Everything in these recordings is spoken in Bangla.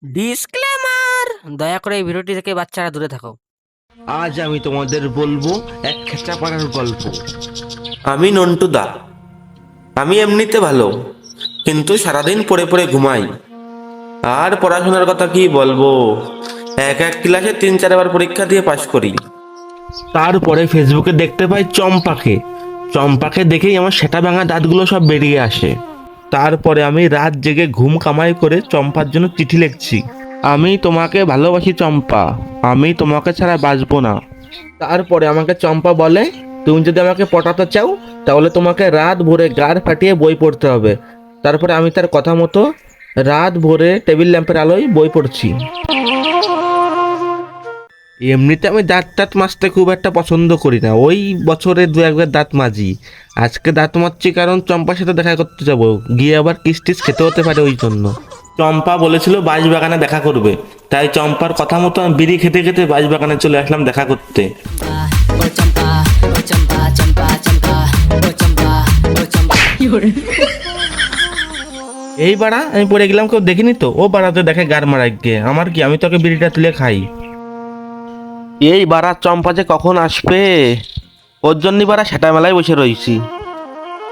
ডিসক্লেমার, দয়া করে এই ভিডিওটি থেকে বাচ্চারা দূরে থাকো। আজ আমি তোমাদের বলবো এক খেঁচাপাড়ার গল্প। আমি নন্টু দা। আমি এমনিতে ভালো, কিন্তু সারাদিন পড়ে পড়ে ঘুমাই। আর পড়াশোনার কথা কি বলবো, এক এক ক্লাসে 3-4 বার পরীক্ষা দিয়ে পাশ করি। তারপরে ফেসবুকে দেখতে পাই চম্পাকে। চম্পাকে দেখেই আমার সেটা ভাঙা দাঁতগুলো সব বেরিয়ে আসে। তারপরে আমি রাত জেগে ঘুম কামাই করে চম্পার জন্য চিঠি লিখছি। আমি তোমাকে ভালোবাসি চম্পা, আমি তোমাকে ছাড়া বাঁচবো না। তারপরে আমাকে চম্পা বলে, তুমি যদি আমাকে পটাতে চাও তাহলে তোমাকে রাত ভোরে গাড় ফাটিয়ে বই পড়তে হবে। তারপরে আমি তার কথা মতো রাত ভোরে টেবিল ল্যাম্পের আলোয় বই পড়ছি। এমনিতে আমি দাঁত টাত মাজতে খুব একটা পছন্দ করি না, ওই বছরে 2-1 বার দাঁত মাজি। আজকে দাঁত মাজছি কারণ চম্পার সাথে দেখা করতে যাব, গিয়ে আবার কিস টিস খেতে হতে পারে, ওই জন্য। চম্পা বলেছিল বাঁশবাগানে দেখা করবে, তাই চম্পার কথা মতো আমি বিড়ি খেতে খেতে বাঁশবাগানে চলে আসলাম দেখা করতে। ও চম্পা, ও চম্পা, চম্পা চম্পা, ও চম্পা, ও চম্পা। এই বাড়া, আমি পড়ে গেলাম, কেউ দেখিনি তো? ও বাড়াতে দেখে গার মারাই গে, আমার কি, আমি তোকে বিড়িটা তুলে খাই। এই বাড়া, চম্পা যে কখন আসবে, ওর জন্যই বাড়া সেটা মেলায় বসে রইছি।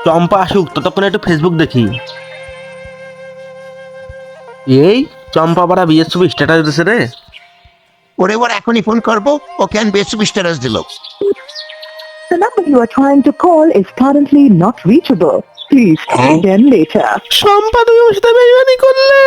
চম্পা আসুক, ততক্ষণে একটু ফেসবুক দেখি। এই চম্পা বাড়া বিয়ের ছবি স্ট্যাটাস দিছে রে। ওরে ওর এখনই ফোন করবো, ওকে আমি বেশ স্ট্যাটাস দিল। The number you are trying to call is currently not reachable. Please try again later. চম্পা, তুমি আমার সাথে বেইমানি করলে।